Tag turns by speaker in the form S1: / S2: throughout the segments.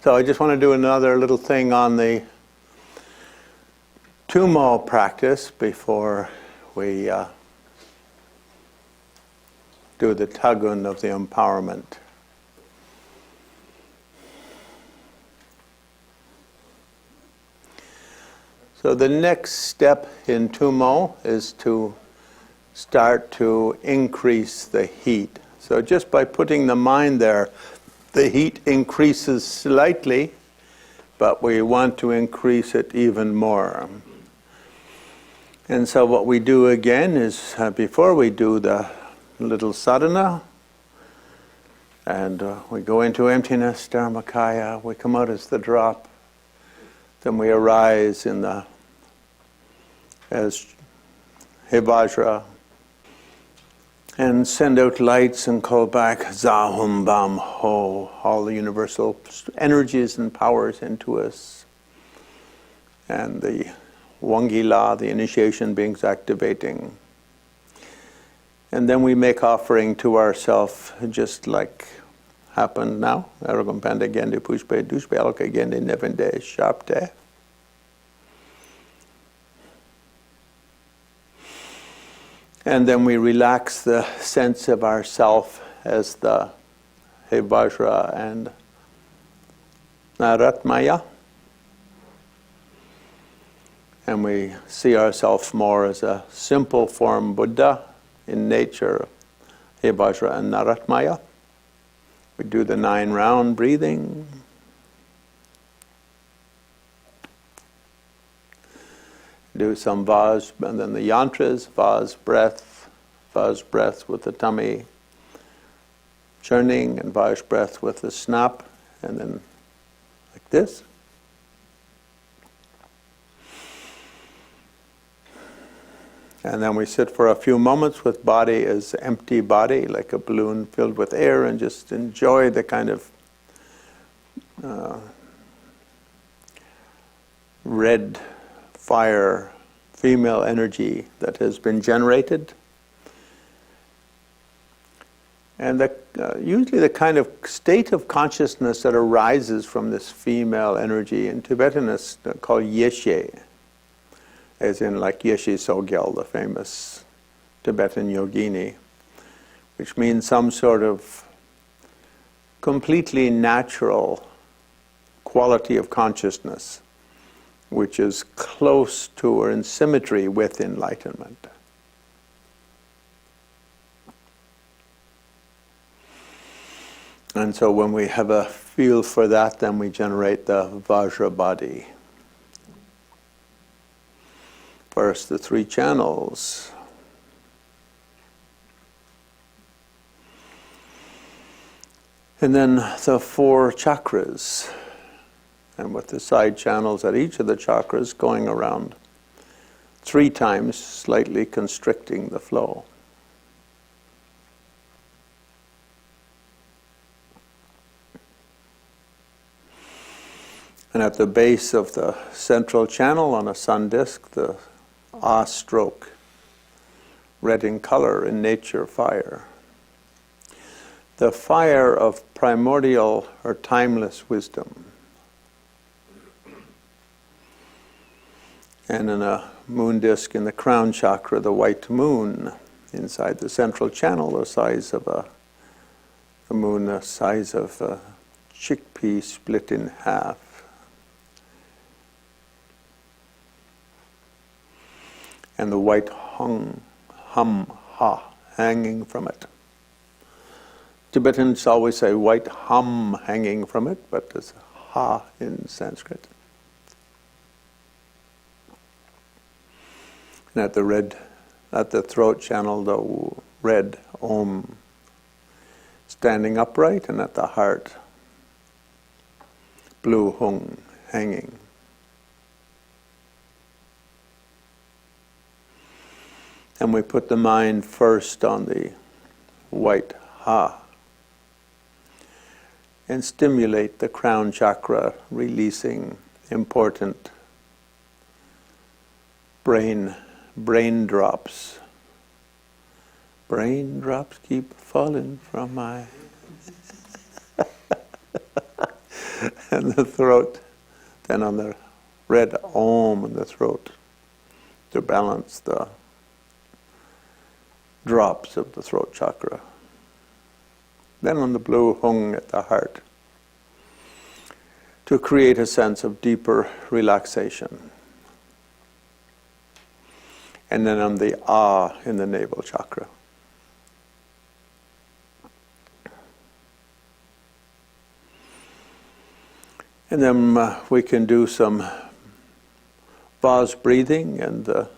S1: So I just want to do another little thing on the Tumo practice before we do the tagun of the empowerment. So the next step in Tumo is to start to increase the heat. So just by putting the mind there, the heat increases slightly, but we want to increase it even more. And so what we do again is, before we do the little sadhana, and we go into emptiness, dharmakaya, we come out as the drop, then we arise in the as Vajra, and send out lights and call back Zahum Bam Ho, all the universal energies and powers into us. And the Wangila, the initiation beings activating. And then we make offering to ourselves, just like happened now. Aragam Panda Gende Pushpe Dushpe Alka Gende Nevende Shapte. And then we relax the sense of ourself as the Vajra and Naratmaya. And we see ourselves more as a simple form Buddha in nature, Vajra and Naratmaya. We do the 9 round breathing. Do some Vaz, and then the yantras, Vaz breath with the tummy churning, and Vaz breath with the snap, and then like this. And then we sit for a few moments with body as empty body, like a balloon filled with air, and just enjoy the kind of red fire, female energy that has been generated. And usually the kind of state of consciousness that arises from this female energy in Tibetan is called yeshe, as in like Yeshe Sogyal, the famous Tibetan yogini, which means some sort of completely natural quality of consciousness, which is close to or in symmetry with enlightenment. And so when we have a feel for that, then we generate the Vajra body. First, the 3 channels. And then the 4 chakras. And with the side channels at each of the chakras going around 3 times, slightly constricting the flow. And at the base of the central channel on a sun disk, the Ah stroke, red in color, in nature, fire. The fire of primordial or timeless wisdom. And in a moon disk in the crown chakra, the white moon inside the central channel, the size of a moon, the size of a chickpea split in half. And the white hum, ha, hanging from it. Tibetans always say white hum hanging from it, but there's ha in Sanskrit. And at the throat channel, the red om, standing upright, and at the heart, blue hung, hanging. And we put the mind first on the white ha, and stimulate the crown chakra, releasing important brain drops. Raindrops keep falling from my and the throat, then on the red Om in the throat to balance the drops of the throat chakra. Then on the blue Hung at the heart to create a sense of deeper relaxation. And then on the Ah in the navel chakra. And then we can do some vase breathing and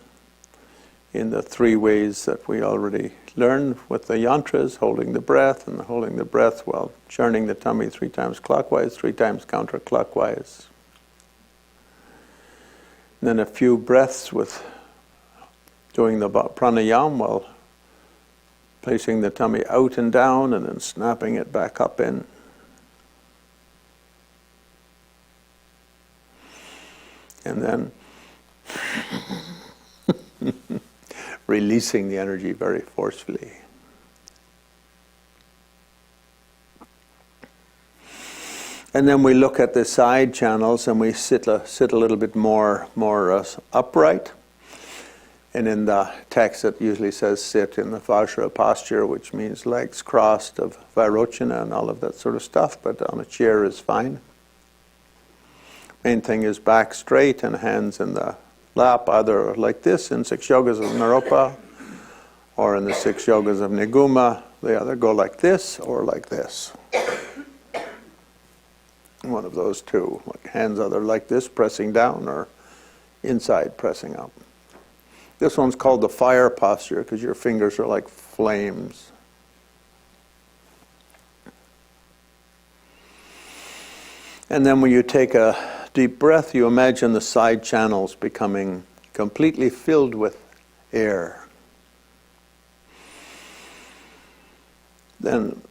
S1: in the three ways that we already learned with the yantras, holding the breath and holding the breath while churning the tummy 3 times clockwise, 3 times counterclockwise. And then a few breaths with doing the pranayama while placing the tummy out and down and then snapping it back up in. And then releasing the energy very forcefully. And then we look at the side channels and we sit a little bit more upright. And in the text it usually says sit in the Vajra posture, which means legs crossed of Vairochana and all of that sort of stuff, but on a chair is fine. Main thing is back straight and hands in the lap, either like this in Six Yogas of Naropa or in the Six Yogas of Niguma. They either go like this or like this. One of those two. Like hands either like this, pressing down, or inside, pressing up. This one's called the fire posture because your fingers are like flames. And then when you take a deep breath, you imagine the side channels becoming completely filled with air. Then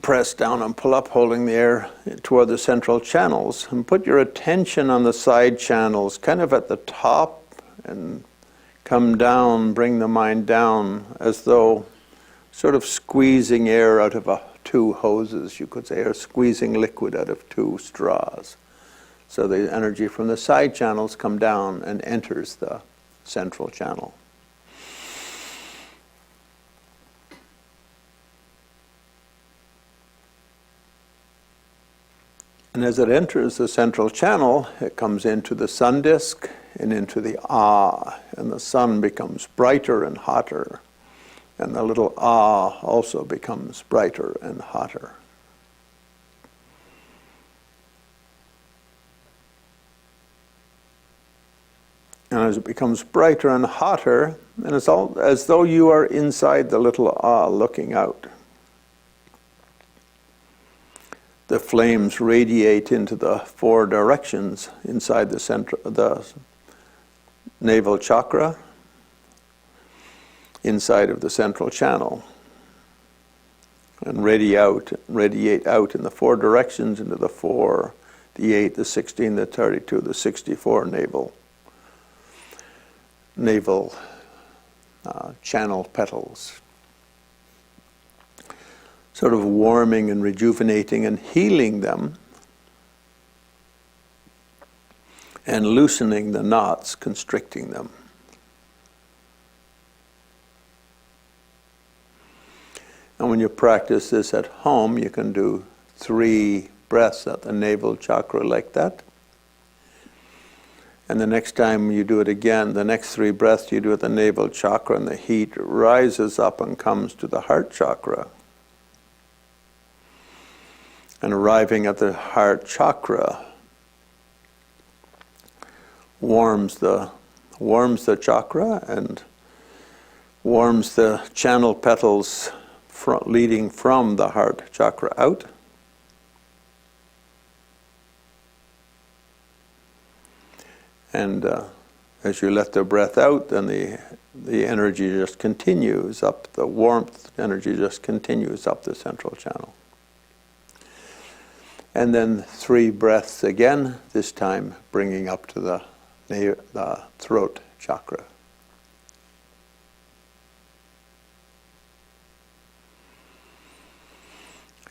S1: press down and pull up, holding the air toward the central channels, and put your attention on the side channels, kind of at the top, and come down, bring the mind down, as though sort of squeezing air out of 2 hoses, you could say, or squeezing liquid out of 2 straws. So the energy from the side channels come down and enters the central channel. And as it enters the central channel, it comes into the sun disk and into the Ah, and the sun becomes brighter and hotter, and the little Ah also becomes brighter and hotter. And as it becomes brighter and hotter, and it's all as though you are inside the little Ah looking out. The flames radiate into the 4 directions inside the navel chakra, inside of the central channel, and radiate out in the 4 directions into the 4, the 8, the 16, the 32, the 64 navel channel petals, sort of warming and rejuvenating and healing them, and loosening the knots, constricting them. And when you practice this at home, you can do 3 breaths at the navel chakra like that. And the next time you do it again, the next 3 breaths you do at the navel chakra, and the heat rises up and comes to the heart chakra. And arriving at the heart chakra warms the chakra and warms the channel petals leading from the heart chakra out. And as you let the breath out, then the energy just continues up, the warmth energy just continues up the central channel. And then 3 breaths again, this time bringing up to the throat chakra.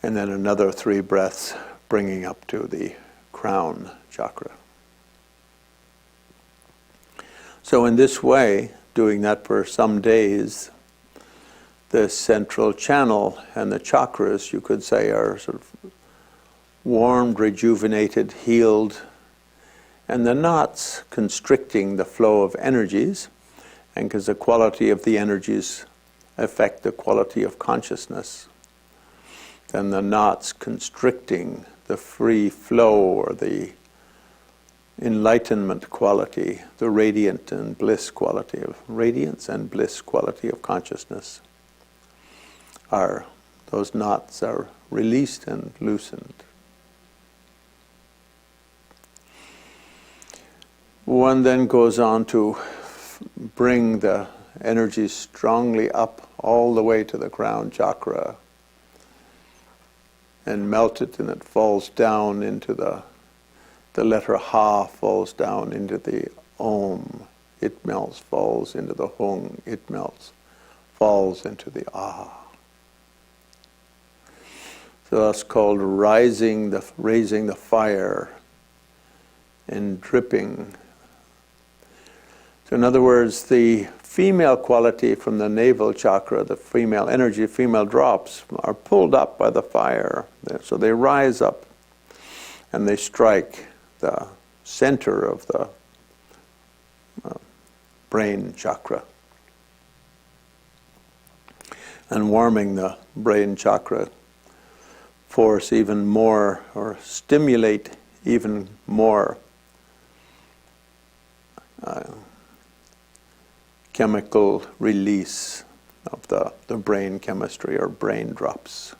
S1: And then another 3 breaths bringing up to the crown chakra. So in this way, doing that for some days, the central channel and the chakras, you could say, are sort of warmed, rejuvenated, healed, and the knots constricting the flow of energies, and because the quality of the energies affect the quality of consciousness, then the knots constricting the free flow or the enlightenment quality, the radiant and bliss quality of radiance and bliss quality of consciousness, those knots are released and loosened. One then goes on to bring the energy strongly up all the way to the crown chakra and melt it, and it falls down into the letter Ha falls down into the Om. It melts, falls into the Hung. It melts, falls into the Ah. So that's called raising the fire and dripping. So in other words, the female quality from the navel chakra, the female energy, female drops, are pulled up by the fire. So they rise up and they strike the center of the brain chakra. And warming the brain chakra force even more, or stimulate even more chemical release of the brain chemistry or brain drops.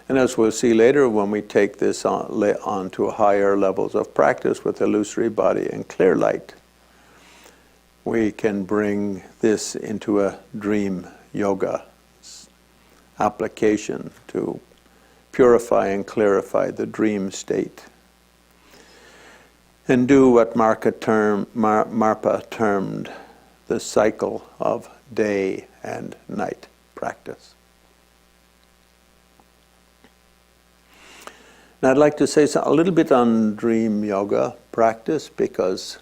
S1: And as we'll see later, when we take this on to higher levels of practice with illusory body and clear light, we can bring this into a dream yoga application to purify and clarify the dream state, and do what Marpa termed the cycle of day and night practice. Now I'd like to say a little bit on dream yoga practice, because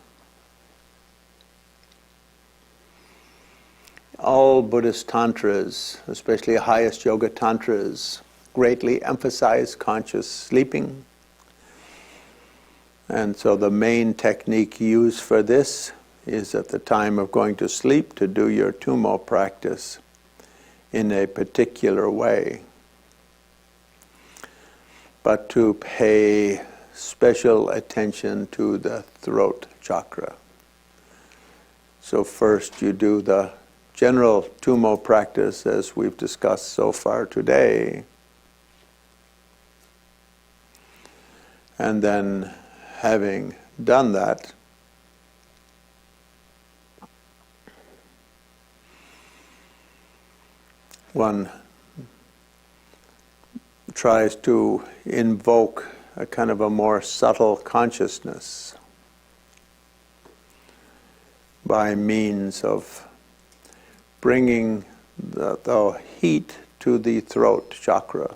S1: all Buddhist tantras, especially highest yoga tantras, greatly emphasize conscious sleeping. And so the main technique used for this is at the time of going to sleep to do your tummo practice in a particular way. But to pay special attention to the throat chakra. So first you do the general tummo practice as we've discussed so far today. And then, having done that, one tries to invoke a kind of a more subtle consciousness by means of bringing the heat to the throat chakra.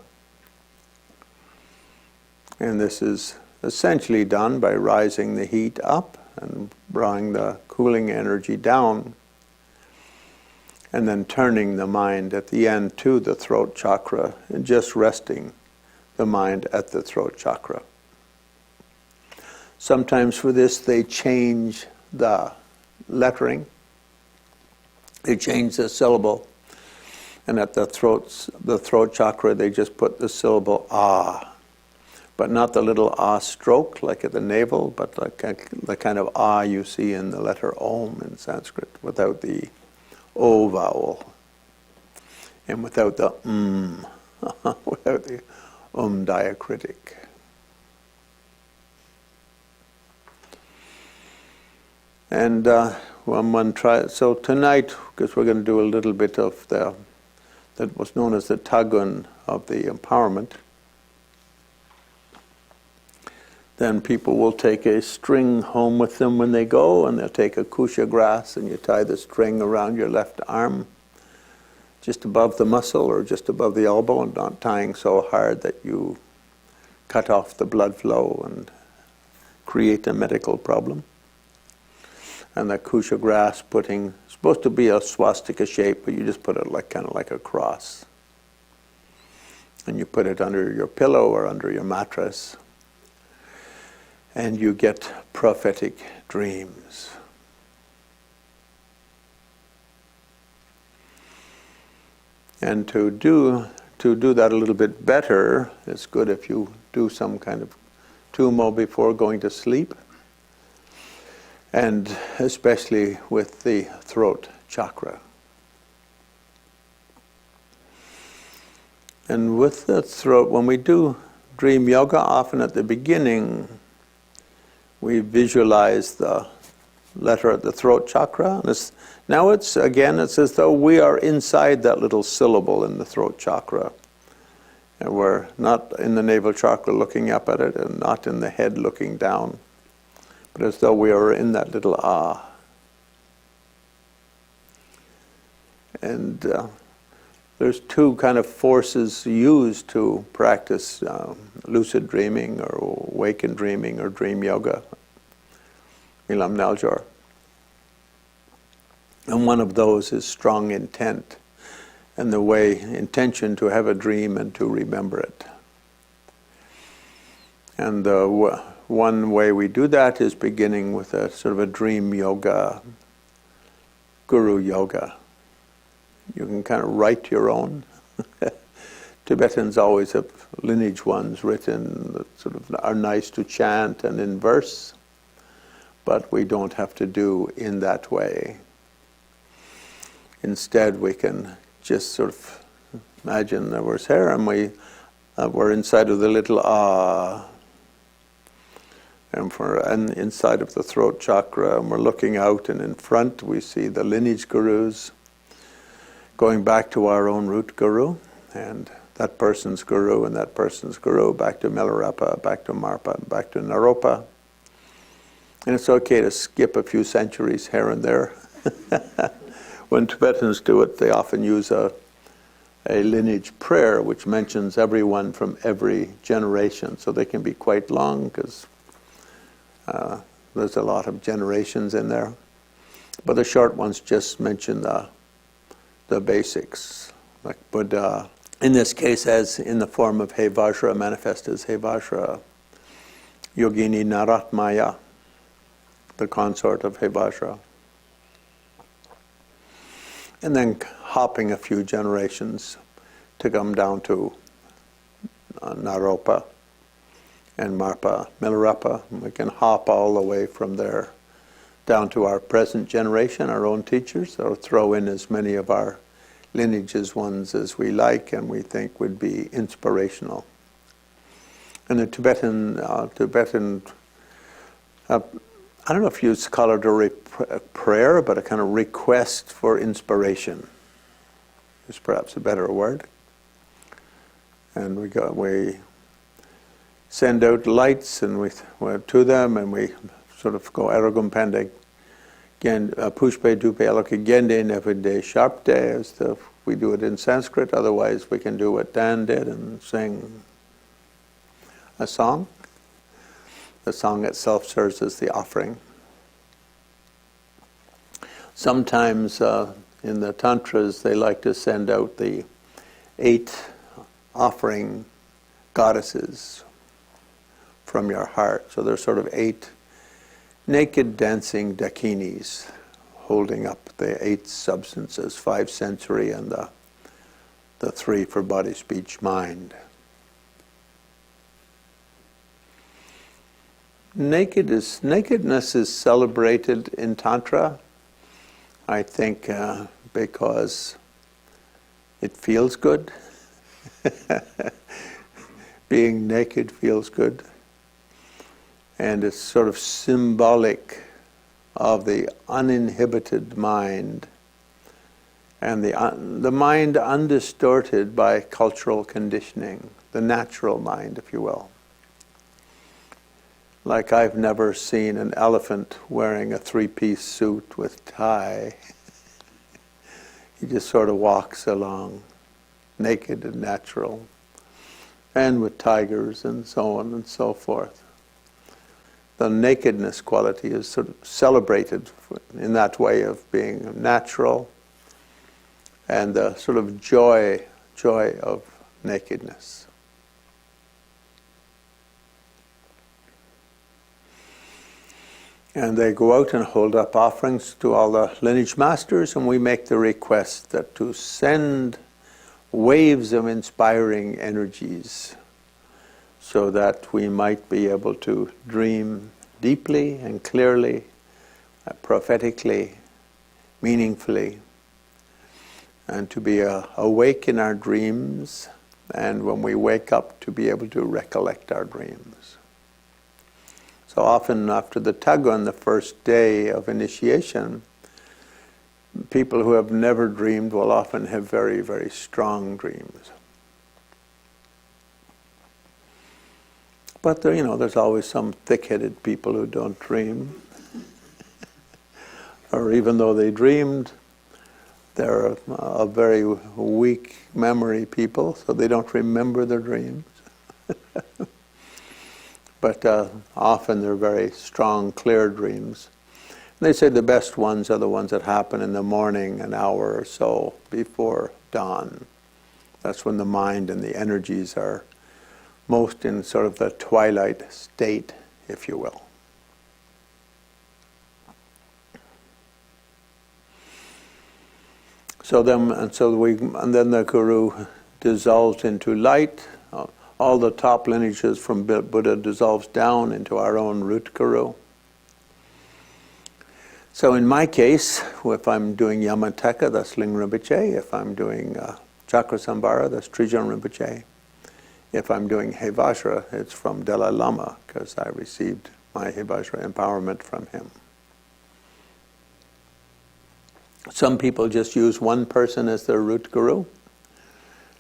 S1: And this is essentially done by rising the heat up and bringing the cooling energy down, and then turning the mind at the end to the throat chakra and just resting the mind at the throat chakra. Sometimes for this they change the lettering, they change the syllable, and at the throat chakra they just put the syllable ah, but not the little ah stroke like at the navel, but like the kind of ah you see in the letter Om in Sanskrit, without the O vowel and without the without the diacritic. And when one tries, so tonight, because we're going to do a little bit of that was known as the Tagun of the empowerment. then people will take a string home with them when they go, and they'll take a kusha grass and you tie the string around your left arm, just above the muscle or just above the elbow, and not tying so hard that you cut off the blood flow and create a medical problem. And the kusha grass supposed to be a swastika shape, but you just put it kind of like a cross. And you put it under your pillow or under your mattress, and you get prophetic dreams. And to do that a little bit better, it's good if you do some kind of tummo before going to sleep, and especially with the throat chakra. And with the throat, when we do dream yoga, often at the beginning, we visualize the letter at the throat chakra. And now it's as though we are inside that little syllable in the throat chakra. And we're not in the navel chakra looking up at it, and not in the head looking down, but as though we are in that little ah. And there's two kind of forces used to practice lucid dreaming or awakened dreaming or dream yoga, Milam Naljor. And one of those is strong intent, and the intention to have a dream and to remember it. And one way we do that is beginning with a sort of a dream yoga, guru yoga. You can kind of write your own. Tibetans always have lineage ones written that sort of are nice to chant and in verse, but we don't have to do in that way. Instead, we can just sort of imagine that we're here and we're inside of the little ah, and inside of the throat chakra, and we're looking out, and in front we see the lineage gurus, going back to our own root guru, and that person's guru, and that person's guru, back to Milarepa, back to Marpa, back to Naropa. And it's okay to skip a few centuries here and there. When Tibetans do it, they often use a lineage prayer which mentions everyone from every generation, so they can be quite long because there's a lot of generations in there. But the short ones just mention the basics, like Buddha, in this case as in the form of He Vajra, manifest as He Vajra, Yogini Naratmaya, the consort of He Vajra. And then hopping a few generations to come down to Naropa and Marpa, Milarepa. We can hop all the way from there down to our present generation, our own teachers, or throw in as many of our lineages ones as we like and we think would be inspirational. And the Tibetan I don't know if you call it a prayer, but a kind of request for inspiration is perhaps a better word. And we send out lights and we to them, and we sort of go erogum pande pushpe dupe aloke gende nevide sharpte, as we do it in Sanskrit. Otherwise we can do what Dan did and sing a song. The song itself serves as the offering. Sometimes in the Tantras they like to send out the 8 offering goddesses from your heart. So there's sort of 8 naked dancing dakinis holding up the 8 substances, 5 sensory and the 3 for body, speech, mind. Nakedness is celebrated in Tantra, I think, because it feels good. Being naked feels good. And it's sort of symbolic of the uninhibited mind and the mind undistorted by cultural conditioning, the natural mind, if you will. Like I've never seen an elephant wearing a three-piece suit with tie. He just sort of walks along, naked and natural, and with tigers and so on and so forth. The nakedness quality is sort of celebrated in that way of being natural, and the sort of joy of nakedness. And they go out and hold up offerings to all the lineage masters, and we make the request that to send waves of inspiring energies so that we might be able to dream deeply and clearly, prophetically, meaningfully, and to be awake in our dreams, and when we wake up to be able to recollect our dreams. So often after the tug on the first day of initiation, people who have never dreamed will often have very, very strong dreams. But there's always some thick-headed people who don't dream. Or even though they dreamed, they're a very weak memory people, so they don't remember their dreams. But often they're very strong, clear dreams. And they say the best ones are the ones that happen in the morning, an hour or so before dawn. That's when the mind and the energies are most in sort of the twilight state, if you will. So then the Guru dissolves into light. All the top lineages from Buddha dissolves down into our own root Guru. So in my case, if I'm doing Yamateka, that's Ling Rinpoche. If I'm doing Chakra Sambhara, that's Trijang Rinpoche. If I'm doing He Vajra, it's from Dalai Lama, because I received my He Vajra empowerment from him. Some people just use one person as their root Guru,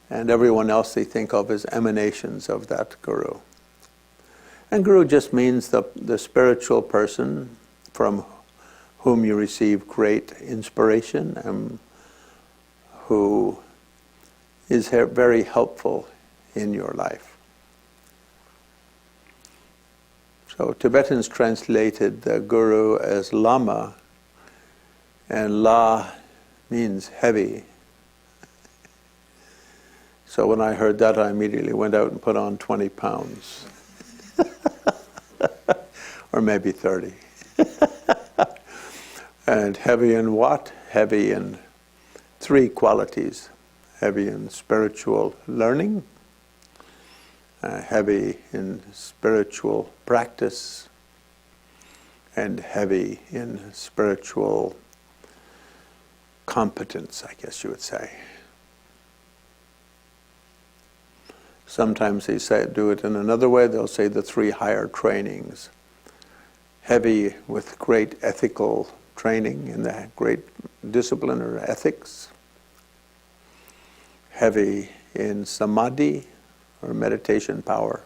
S1: and everyone else they think of as emanations of that Guru. And Guru just means the spiritual person from whom you receive great inspiration and who is very helpful in your life. So Tibetans translated the Guru as Lama, and La means heavy. So when I heard that, I immediately went out and put on 20 pounds. Or maybe 30. And heavy in what? Heavy in three qualities. Heavy in spiritual learning, heavy in spiritual practice, and heavy in spiritual competence, I guess you would say. Sometimes they do it in another way. They'll say the three higher trainings. Heavy with great ethical training in the great discipline or ethics. Heavy in samadhi or meditation power.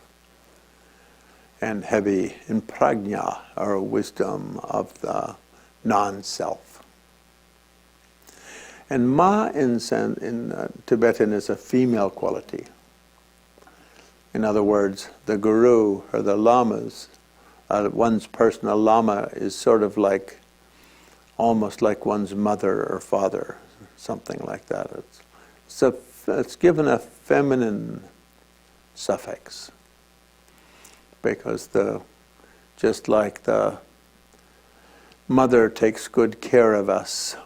S1: And heavy in prajna or wisdom of the non-self. And Ma in Tibetan is a female quality. In other words, the Guru or the Lamas, one's personal Lama is sort of like, almost like one's mother or father, something like that. It's given a feminine suffix because just like the mother takes good care of us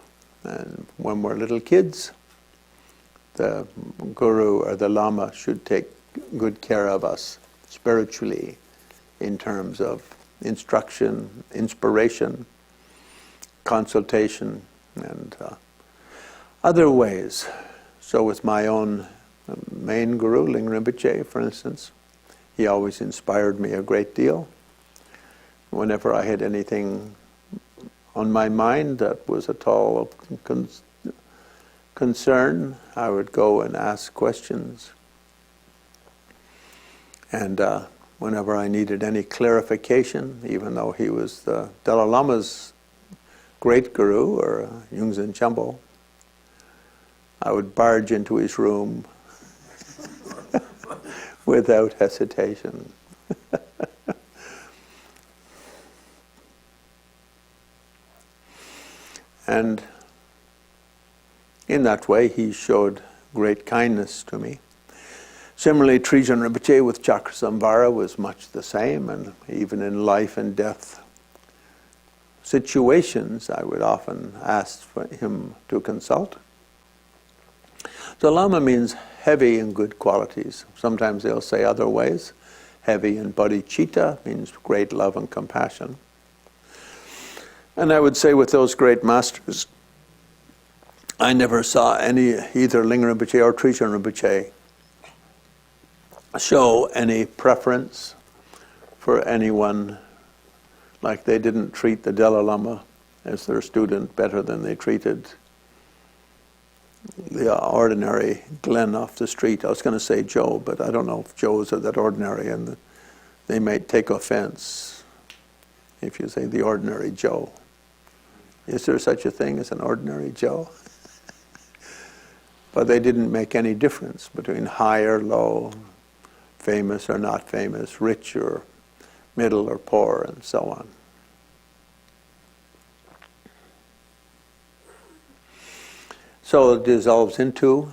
S1: and when we're little kids, the Guru or the Lama should take good care of us spiritually in terms of instruction, inspiration, consultation, and other ways. So with my own main Guru, Ling Rinpoche, for instance, he always inspired me a great deal. Whenever I had anything on my mind that was at all of concern, I would go and ask questions. And whenever I needed any clarification, even though he was the Dalai Lama's great guru, or Yungzen Chambo, I would barge into his room without hesitation. And in that way, he showed great kindness to me. Similarly, Trijang Rinpoche with Chakrasamvara was much the same, and even in life and death situations, I would often ask for him to consult. So Lama means heavy in good qualities. Sometimes they'll say other ways. Heavy in bodhicitta means great love and compassion. And I would say with those great masters, I never saw either Lingpa Rinpoche or Trijang Rinpoche show any preference for anyone, like they didn't treat the Dalai Lama as their student better than they treated the ordinary Glenn off the street. I was going to say Joe, but I don't know if Joes are that ordinary, and they may take offense if you say the ordinary Joe. Is there such a thing as an ordinary Joe? But they didn't make any difference between high or low, famous or not famous, rich or middle or poor, and so on. So it dissolves into,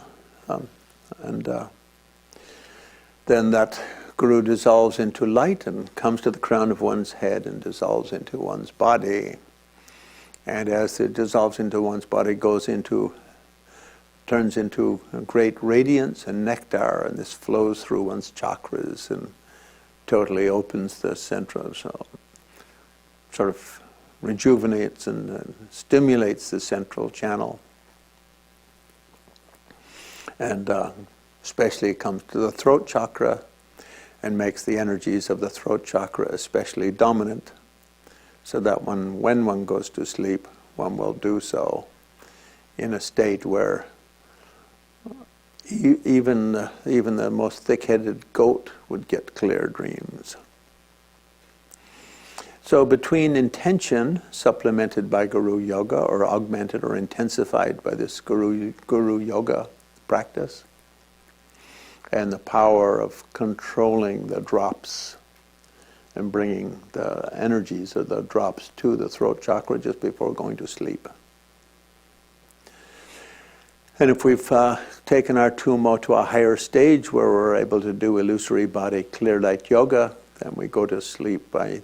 S1: then that guru dissolves into light and comes to the crown of one's head and dissolves into one's body. And as it dissolves into one's body, turns into a great radiance and nectar, and this flows through one's chakras and totally opens the central, so sort of rejuvenates and stimulates the central channel. And especially it comes to the throat chakra and makes the energies of the throat chakra especially dominant, so that when one goes to sleep, one will do so in a state where even the most thick-headed goat would get clear dreams. So between intention, supplemented by Guru Yoga, or augmented or intensified by this Guru Yoga practice, and the power of controlling the drops and bringing the energies of the drops to the throat chakra just before going to sleep. And if we've taken our Tumo to a higher stage where we're able to do illusory body clear light yoga, then we go to sleep by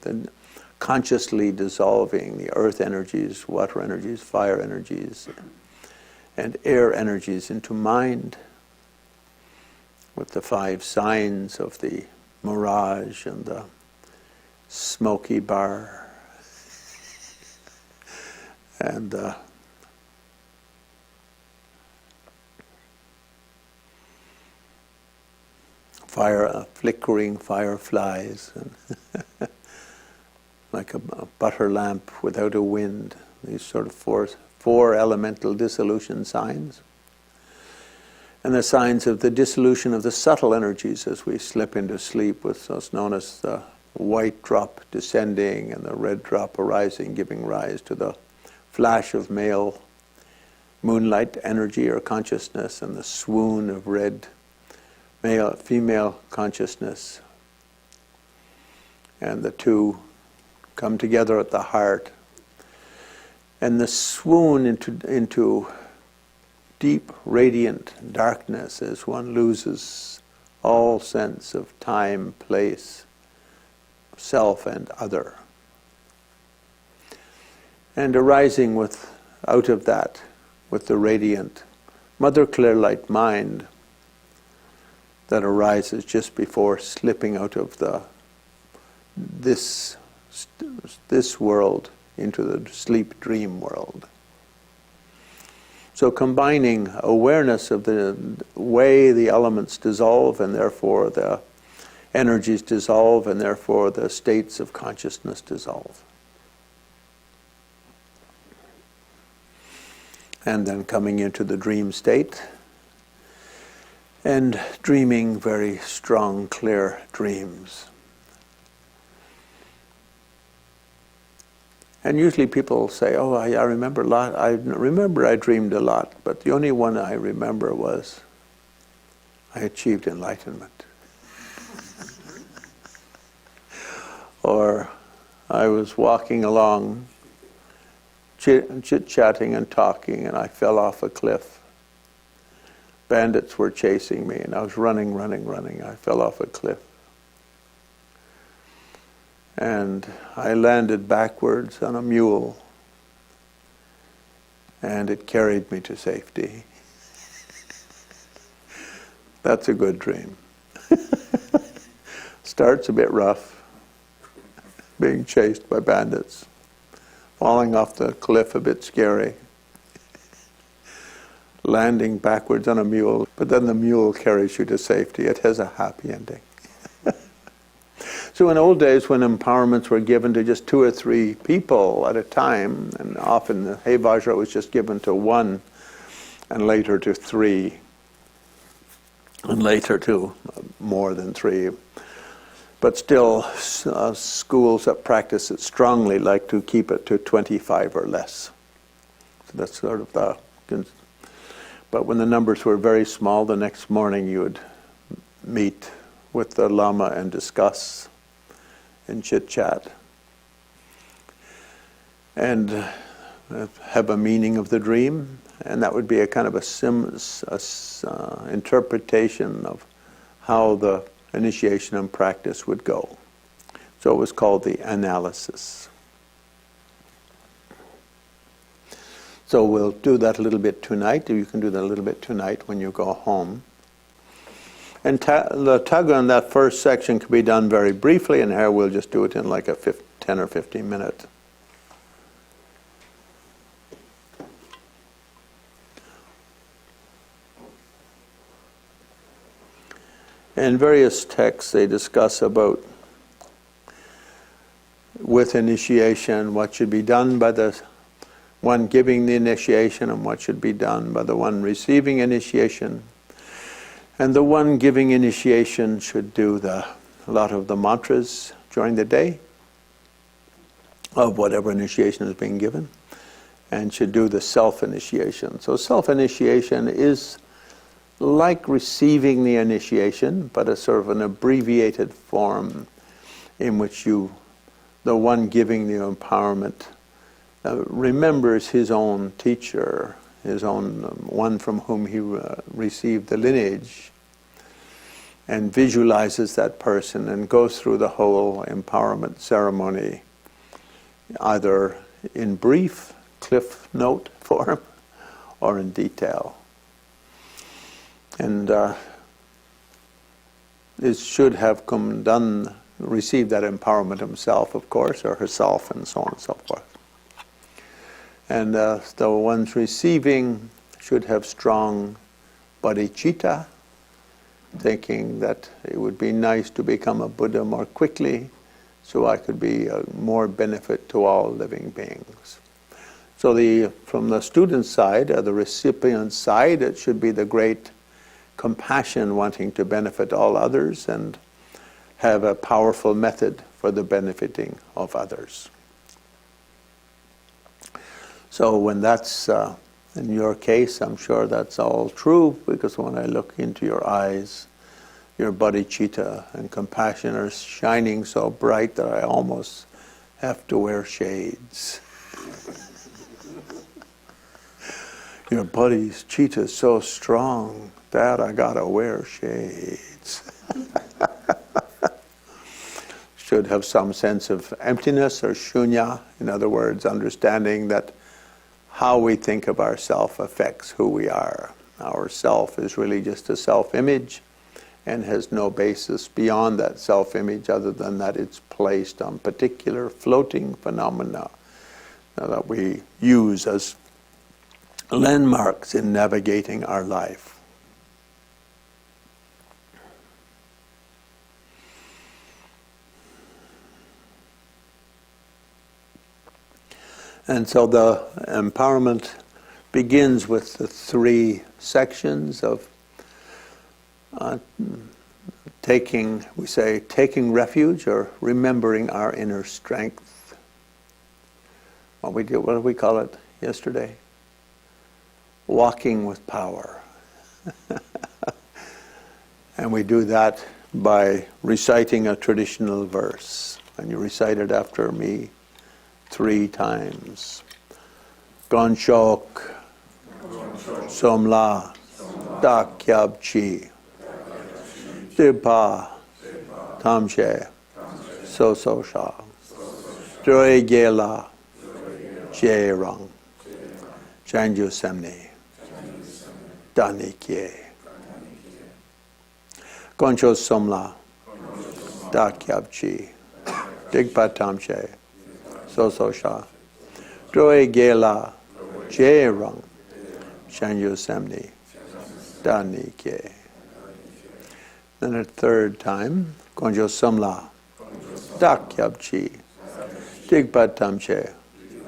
S1: consciously dissolving the earth energies, water energies, fire energies, and air energies into mind, with the 5 signs of the mirage and the smoky bar and flickering fireflies, and like a butter lamp without a wind. These sort of four elemental dissolution signs. And the signs of the dissolution of the subtle energies as we slip into sleep, with what's known as the white drop descending and the red drop arising, giving rise to the flash of male moonlight energy or consciousness, and the swoon of red female consciousness. And the two come together at the heart. And the swoon into deep, radiant darkness as one loses all sense of time, place, self and other. And arising out of that, with the radiant Mother Clear Light mind that arises just before slipping out of this world into the sleep dream world. So combining awareness of the way the elements dissolve, and therefore the energies dissolve, and therefore the states of consciousness dissolve. And then coming into the dream state and dreaming very strong, clear dreams. And usually people say, oh, I remember a lot. I remember I dreamed a lot, but the only one I remember was I achieved enlightenment. Or I was walking along, chit-chatting and talking, and I fell off a cliff. Bandits were chasing me, and I was running. I fell off a cliff. And I landed backwards on a mule, and it carried me to safety. That's a good dream. Starts a bit rough, being chased by bandits, falling off the cliff a bit scary, landing backwards on a mule, but then the mule carries you to safety. It has a happy ending. So in old days, when empowerments were given to just 2 or 3 people at a time, and often the Hey Vajra was just given to 1, and later to 3, and later to more than 3. But still, schools that practice it strongly like to keep it to 25 or less. So that's sort of the... But when the numbers were very small, the next morning you would meet with the Lama and discuss and chit-chat and have a meaning of the dream, and that would be a kind of a interpretation of how the initiation and practice would go. So it was called the analysis. So we'll do that a little bit tonight. You can do that a little bit tonight when you go home. And the Tugga in that first section can be done very briefly, and here we'll just do it in like a 10 or 15 minute. In various texts they discuss about, with initiation, what should be done by the one giving the initiation and what should be done by the one receiving initiation. And the one giving initiation should do a lot of the mantras during the day of whatever initiation is being given, and should do the self-initiation. So self-initiation is like receiving the initiation, but a sort of an abbreviated form in which the one giving the empowerment remembers his own teacher, his own one from whom he received the lineage, and visualizes that person and goes through the whole empowerment ceremony, either in brief, cliff note form, or in detail. And it should have received that empowerment himself, of course, or herself, and so on and so forth. And the ones receiving should have strong bodhicitta, thinking that it would be nice to become a Buddha more quickly, so I could be more benefit to all living beings. So from the student side, or the recipient side, it should be the great compassion wanting to benefit all others and have a powerful method for the benefiting of others. So when that's, in your case, I'm sure that's all true, because when I look into your eyes, your bodhicitta and compassion are shining so bright that I almost have to wear shades. Your bodhicitta is so strong that I gotta wear shades. Should have some sense of emptiness or shunya, in other words, understanding that how we think of ourself affects who we are. Our self is really just a self-image and has no basis beyond that self-image other than that it's placed on particular floating phenomena that we use as landmarks in navigating our life. And so the empowerment begins with the 3 sections of taking refuge or remembering our inner strength, what did we call it yesterday? Walking with power. And we do that by reciting a traditional verse. And you recite it after me 3 times. Gonchok, Somla, Dakyabchi, Dirpa, Tamche, So Sha, Droi Gela, Jerang, Janju Semni, Danikye. Goncho Somla, Dakyabchi, Digpa Tamche, So Sha, Droi Gela, Jerang, Janju Semni, Danikye. Then a 3rd time, Gonjo Somla, Dakyabchi, Digpa Tamche,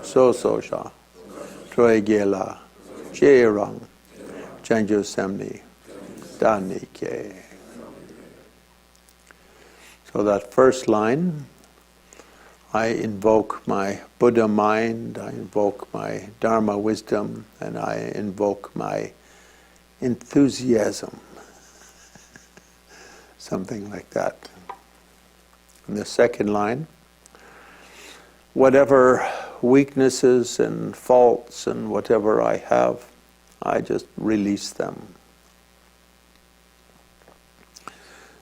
S1: So Sha, Droi Gela, Jerang, Janju Semni, Danikye. So that first line, I invoke my Buddha mind, I invoke my Dharma wisdom, and I invoke my enthusiasm. Something like that. And the second line, whatever weaknesses and faults and whatever I have, I just release them.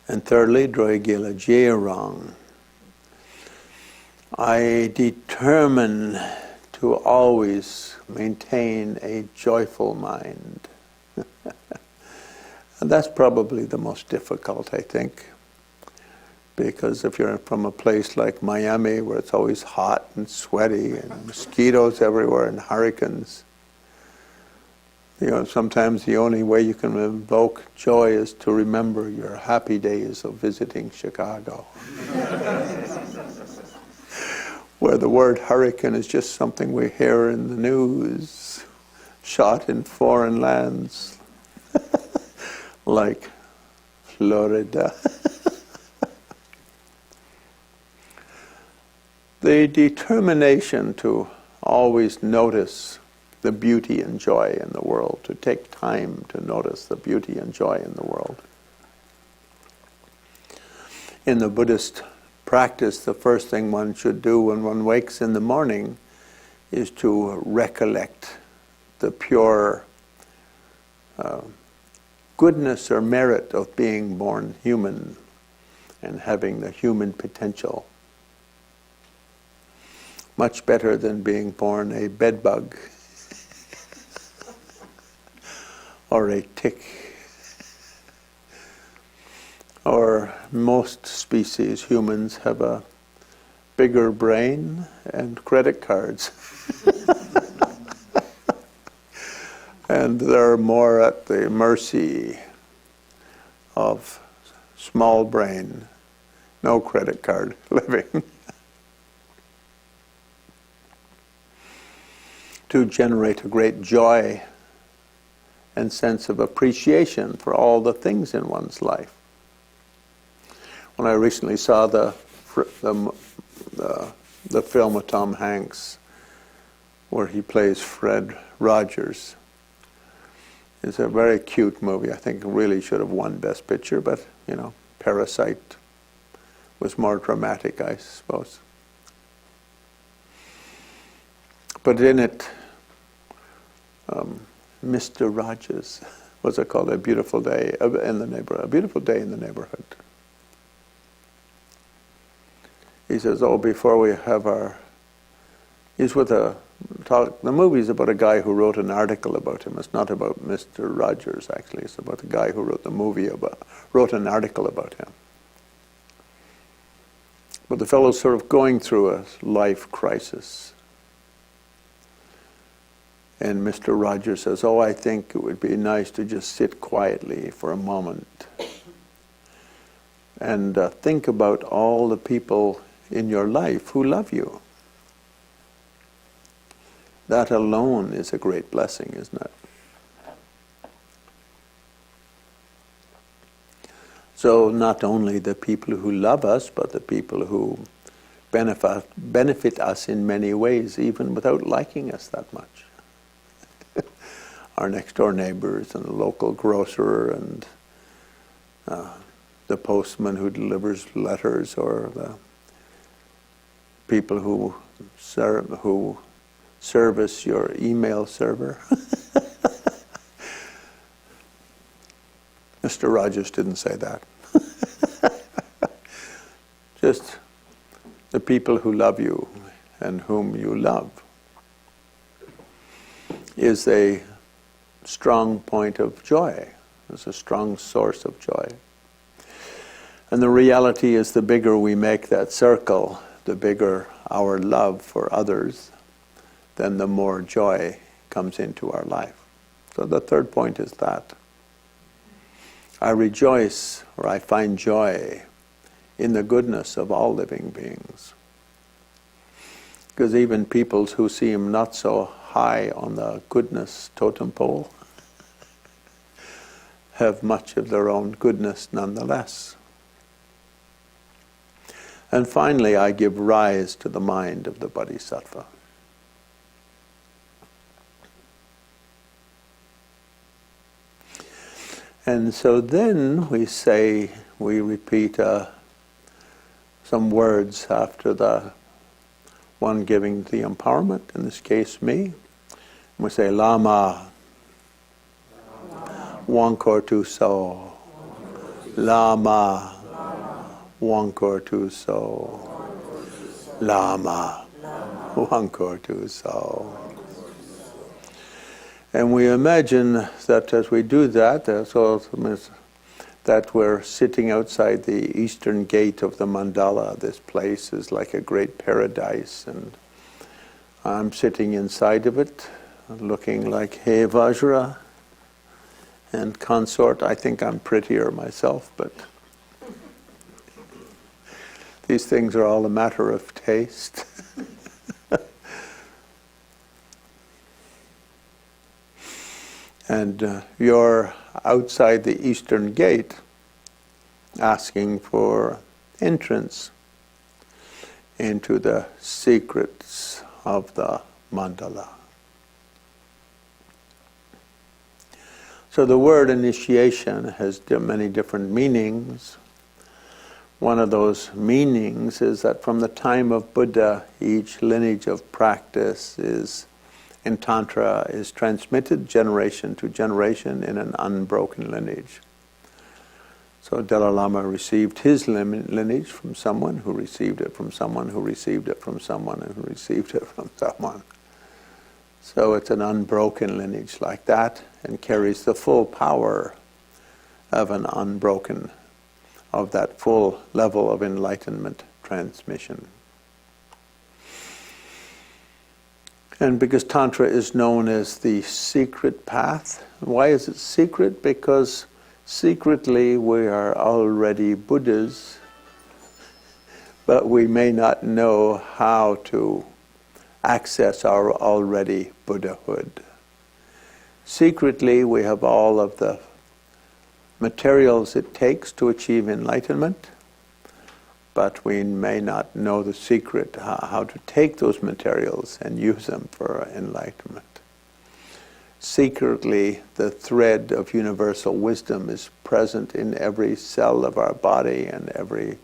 S1: And thirdly, Droi Gela Jerang, I determine to always maintain a joyful mind. And that's probably the most difficult, I think. Because if you're from a place like Miami, where it's always hot and sweaty and mosquitoes everywhere and hurricanes, sometimes the only way you can invoke joy is to remember your happy days of visiting Chicago. Where the word hurricane is just something we hear in the news, shot in foreign lands, like Florida. The determination to always notice the beauty and joy in the world, to take time to notice the beauty and joy in the world. In the Buddhist practice, the first thing one should do when one wakes in the morning is to recollect the pure goodness or merit of being born human and having the human potential. Much better than being born a bedbug or a tick. Or most species, humans, have a bigger brain and credit cards. And they're more at the mercy of small brain, no credit card living. To generate a great joy and sense of appreciation for all the things in one's life. When I recently saw the film with Tom Hanks, where he plays Fred Rogers, it's a very cute movie. I think it really should have won Best Picture, but Parasite was more dramatic, I suppose. But in it, Mr. Rogers, what's it called? A Beautiful Day in the Neighborhood. A Beautiful Day in the Neighborhood. He says, before we have the movie's about a guy who wrote an article about him. It's not about Mr. Rogers, actually. It's about the guy who wrote the movie wrote an article about him. But the fellow's sort of going through a life crisis. And Mr. Rogers says, I think it would be nice to just sit quietly for a moment and think about all the people in your life who love you. That alone is a great blessing, isn't it? So not only the people who love us, but the people who benefit us in many ways, even without liking us that much. Our next door neighbors and the local grocer and the postman who delivers letters, or the people who service your email server. Mr. Rogers didn't say that. Just the people who love you and whom you love is a strong point of joy. It's a strong source of joy. And the reality is, the bigger we make that circle, the bigger our love for others, then the more joy comes into our life. So the third point is that I rejoice, or I find joy in the goodness of all living beings. Because even peoples who seem not so high on the goodness totem pole have much of their own goodness nonetheless. And finally, I give rise to the mind of the Bodhisattva. And so then we repeat some words after the one giving the empowerment, in this case me. We say, Lama, Wankor Tu So. Lama, Wankor Tu So. Lama, Wankor Tu So. And we imagine that as we do that, that we're sitting outside the eastern gate of the mandala. This place is like a great paradise, and I'm sitting inside of it, looking like, hey, Vajra and consort. I think I'm prettier myself, but these things are all a matter of taste. And you're outside the eastern gate asking for entrance into the secrets of the mandala. So the word initiation has many different meanings. One of those meanings is that from the time of Buddha, each lineage of practice in Tantra is transmitted generation to generation in an unbroken lineage. So Dalai Lama received his lineage from someone who received it from someone who received it from someone who received it from someone. So it's an unbroken lineage like that, and carries the full power of that full level of enlightenment transmission. And because Tantra is known as the secret path. Why is it secret? Because secretly we are already Buddhas, but we may not know how to access our already Buddhahood. Secretly we have all of the materials it takes to achieve enlightenment, but we may not know the secret, how to take those materials and use them for enlightenment. Secretly, the thread of universal wisdom is present in every cell of our body and every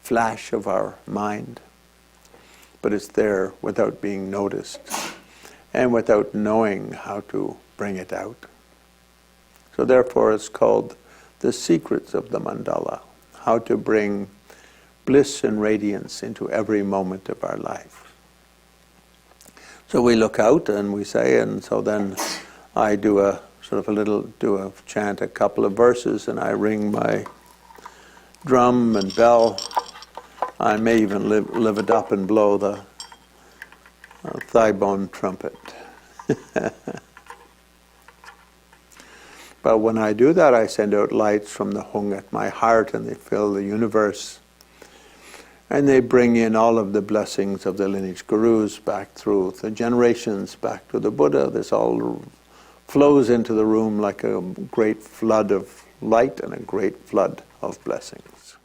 S1: flash of our mind, but it's there without being noticed and without knowing how to bring it out. So therefore it's called the secrets of the mandala, how to bring bliss and radiance into every moment of our life. So we look out and we say, and so then I do a chant a couple of verses, and I ring my drum and bell. I may even live it up and blow the thigh bone trumpet. But when I do that, I send out lights from the hung at my heart, and they fill the universe. And they bring in all of the blessings of the lineage gurus back through the generations, back to the Buddha. This all flows into the room like a great flood of light and a great flood of blessings.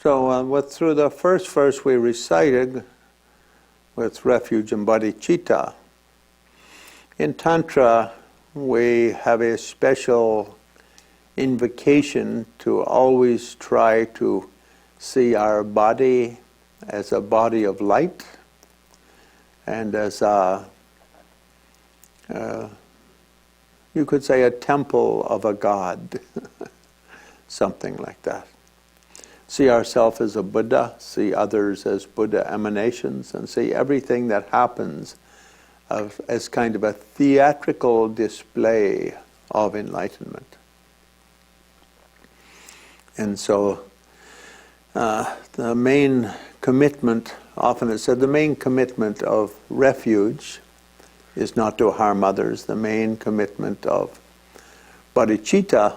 S1: So through the first verse we recited with refuge and bodhicitta, in Tantra we have a special invocation to always try to see our body as a body of light and as a, you could say, a temple of a god, something like that. See ourselves as a Buddha, see others as Buddha emanations, and see everything that happens as kind of a theatrical display of enlightenment. And so the main commitment, often it's said, the main commitment of refuge is not to harm others. The main commitment of bodhicitta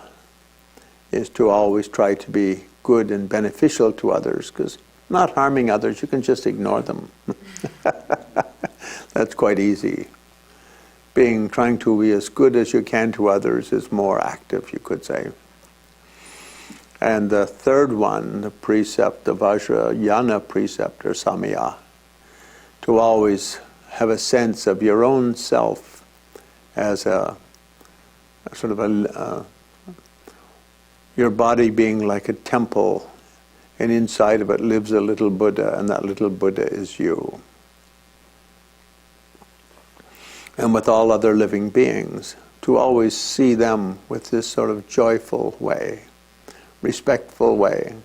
S1: is to always try to be good and beneficial to others, because not harming others, you can just ignore them. That's quite easy. Trying to be as good as you can to others is more active, you could say. And the third one, the precept, the Vajrayana precept, or samaya, to always have a sense of your own self as a sort of your body being like a temple, and inside of it lives a little Buddha, and that little Buddha is you. And with all other living beings, to always see them with this sort of joyful way, respectful way,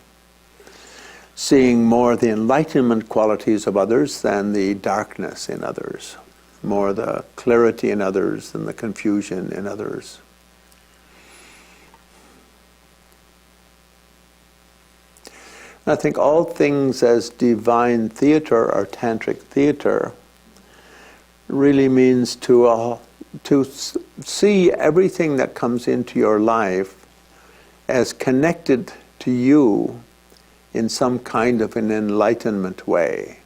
S1: seeing more the enlightenment qualities of others than the darkness in others, more the clarity in others than the confusion in others. I think all things as divine theater or tantric theater really means to see everything that comes into your life as connected to you in some kind of an enlightenment way.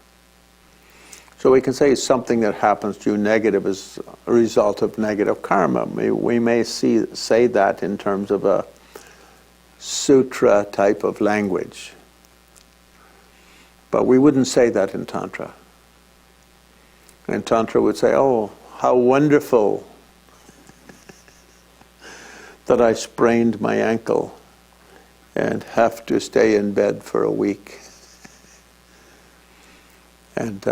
S1: So we can say something that happens to you negative is a result of negative karma. We may say that in terms of a sutra type of language. But we wouldn't say that in Tantra. And Tantra would say, oh, how wonderful that I sprained my ankle and have to stay in bed for a week. And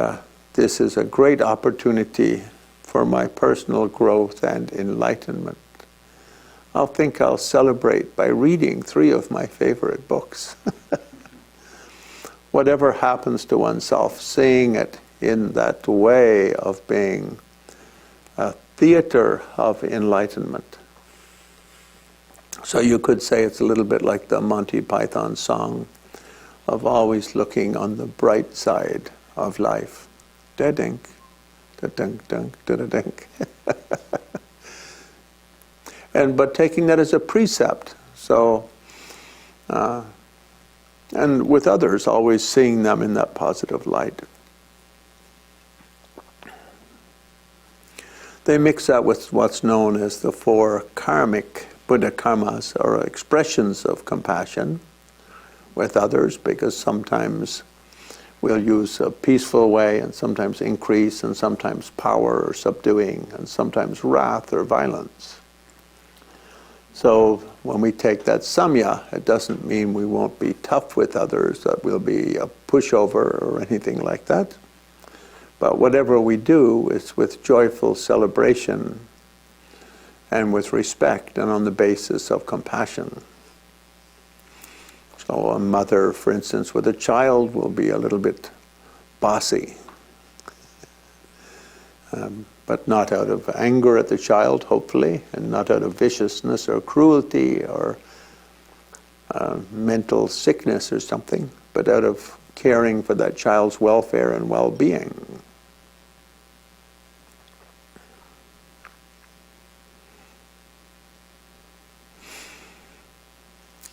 S1: this is a great opportunity for my personal growth and enlightenment. I'll celebrate by reading 3 of my favorite books. Whatever happens to oneself, seeing it in that way of being a theater of enlightenment. So you could say it's a little bit like the Monty Python song of always looking on the bright side of life. Da-dink, da-dunk, dunk, da-da-dink. But taking that as a precept. So, and with others, always seeing them in that positive light. They mix that with what's known as the 4 karmic Buddha karmas, or expressions of compassion with others, because sometimes we'll use a peaceful way, and sometimes increase, and sometimes power or subduing, and sometimes wrath or violence. So when we take that samya, it doesn't mean we won't be tough with others, that we'll be a pushover or anything like that. But whatever we do is with joyful celebration and with respect and on the basis of compassion. So a mother, for instance, with a child will be a little bit bossy, but not out of anger at the child, hopefully, and not out of viciousness or cruelty or mental sickness or something, but out of caring for that child's welfare and well-being.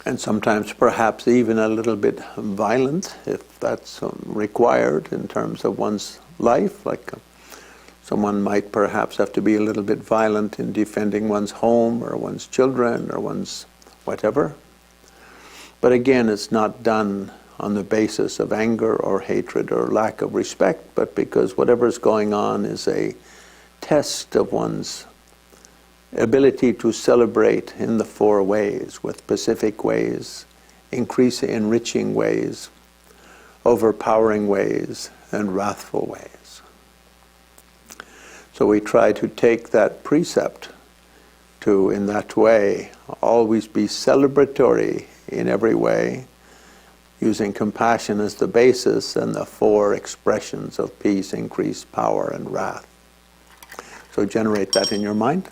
S1: And sometimes perhaps even a little bit violent, if that's required in terms of one's life. Like someone might perhaps have to be a little bit violent in defending one's home or one's children or one's whatever. But again, it's not done on the basis of anger or hatred or lack of respect, but because whatever's going on is a test of one's ability to celebrate in the four ways, with pacific ways, enriching ways, overpowering ways, and wrathful ways. So we try to take that precept to, in that way, always be celebratory in every way, using compassion as the basis and the four expressions of peace, increase, power, and wrath. So generate that in your mind.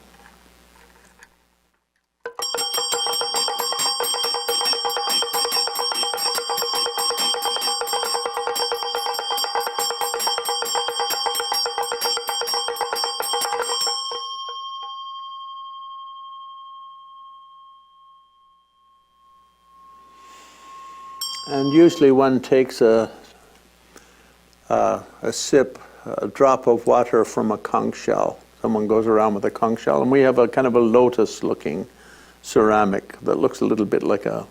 S1: And usually one takes a sip, a drop of water from a conch shell. Someone goes around with a conch shell, and we have a kind of a lotus-looking ceramic that looks a little bit like a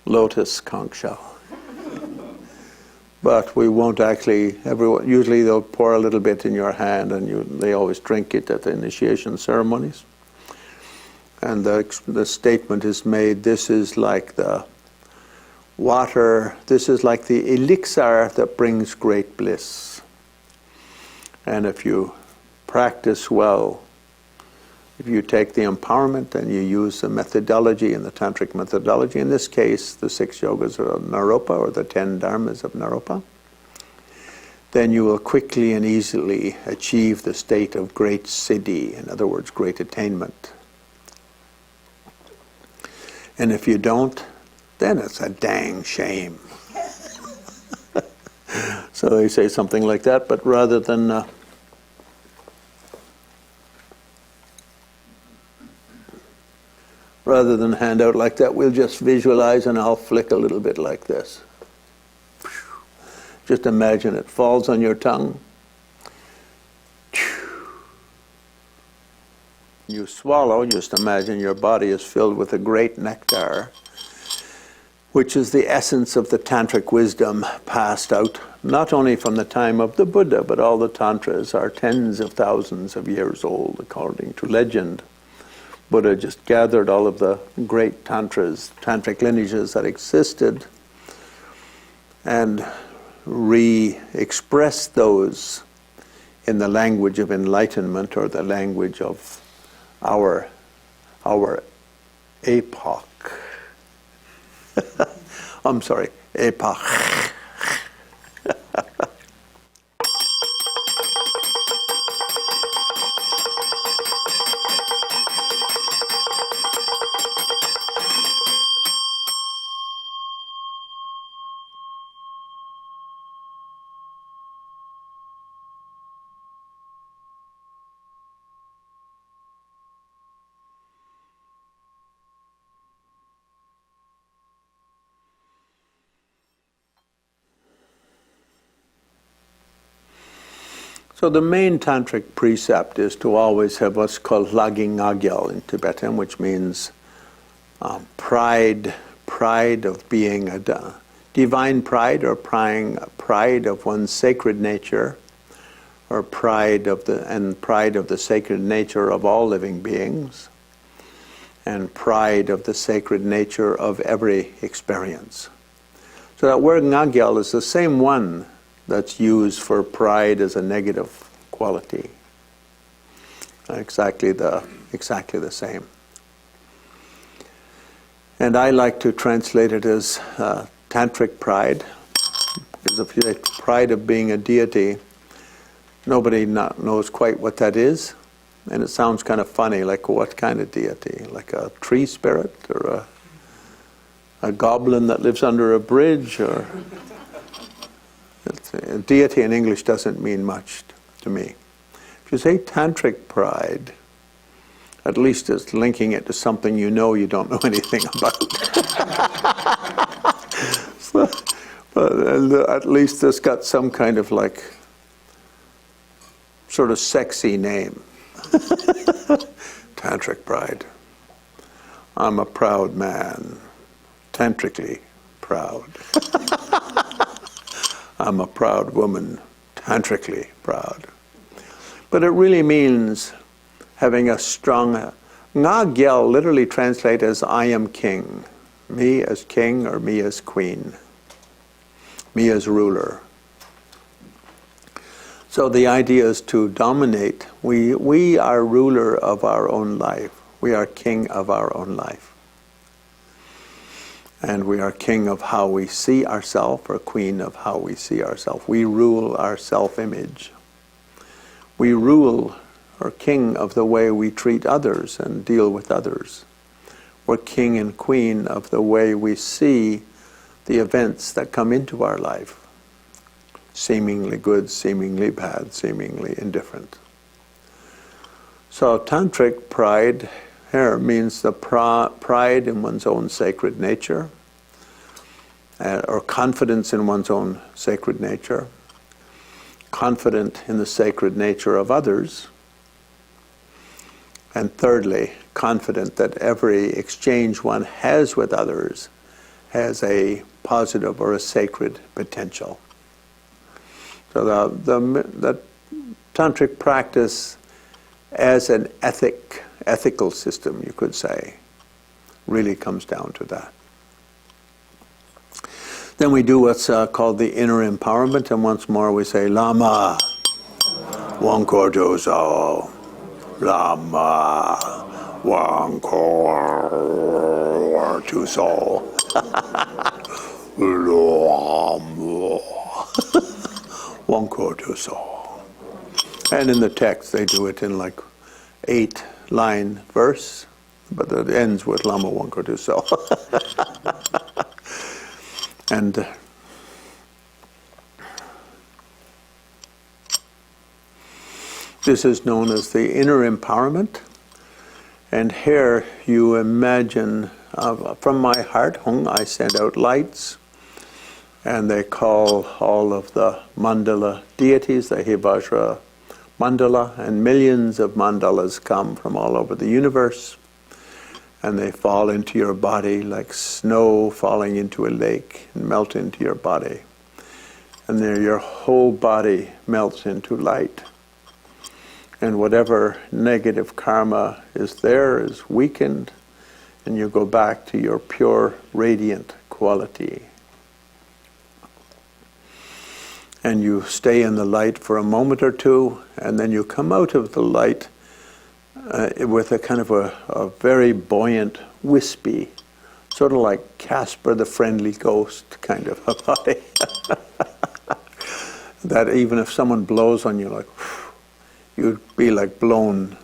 S1: lotus conch shell. But we won't actually, usually they'll pour a little bit in your hand, and they always drink it at the initiation ceremonies. And the statement is made, this is like the water, this is like the elixir that brings great bliss. And if you practice well, if you take the empowerment and you use the methodology and the Tantric methodology, in this case the Six Yogas of Naropa or the 10 Dharmas of Naropa, then you will quickly and easily achieve the state of great siddhi, in other words, great attainment. And if you don't, then it's a dang shame. So they say something like that, but rather than hand out like that, we'll just visualize, and I'll flick a little bit like this. Just imagine it falls on your tongue. You swallow, just imagine your body is filled with a great nectar, which is the essence of the tantric wisdom passed out, not only from the time of the Buddha, but all the tantras are tens of thousands of years old, according to legend. Buddha just gathered all of the great tantras, tantric lineages that existed, and re-expressed those in the language of enlightenment, or the language of our epoch. I'm sorry, epoch. So the main tantric precept is to always have what's called lagi ngagyal in Tibetan, which means pride of being a divine pride, or pride of one's sacred nature, or pride of the sacred nature of all living beings, and pride of the sacred nature of every experience. So that word ngagyal is the same one that's used for pride as a negative quality. Exactly the same. And I like to translate it as tantric pride, because if you say pride of being a deity, nobody knows quite what that is, and it sounds kind of funny, like what kind of deity? Like a tree spirit, or a goblin that lives under a bridge, or... Deity in English doesn't mean much to me. If you say tantric pride, at least it's linking it to something you don't know anything about. But at least it's got some kind of like sort of sexy name. Tantric pride. I'm a proud man, tantrically proud. I'm a proud woman, tantrically proud. But it really means having a strong... Nga Gyal literally translates as I am king. Me as king or me as queen. Me as ruler. So the idea is to dominate. We are ruler of our own life. We are king of our own life. And we are king of how we see ourselves, or queen of how we see ourselves. We rule our self-image. We rule, or king of the way we treat others and deal with others. We're king and queen of the way we see the events that come into our life. Seemingly good, seemingly bad, seemingly indifferent. So tantric pride here means the pride in one's own sacred nature, or confidence in one's own sacred nature, confident in the sacred nature of others, and thirdly, confident that every exchange one has with others has a positive or a sacred potential. So the tantric practice as an ethical system, you could say, really comes down to that. Then we do what's called the inner empowerment, and once more we say, Lama, Wankor Dozo, Lama, Wankor Dozo, Lama, Wankor Dozo. And in the text they do it in like 8-line verse, but it ends with Lama Wankor Dozo. And this is known as the inner empowerment. And here you imagine, from my heart, Hung, I send out lights, and they call all of the mandala deities, the Vajra mandala, and millions of mandalas come from all over the universe, and they fall into your body like snow falling into a lake and melt into your body. And there your whole body melts into light. And whatever negative karma is there is weakened, and you go back to your pure, radiant quality. And you stay in the light for a moment or two, and then you come out of the light with a kind of a very buoyant, wispy, sort of like Casper the Friendly Ghost kind of a body. That even if someone blows on you, like, you'd be like blown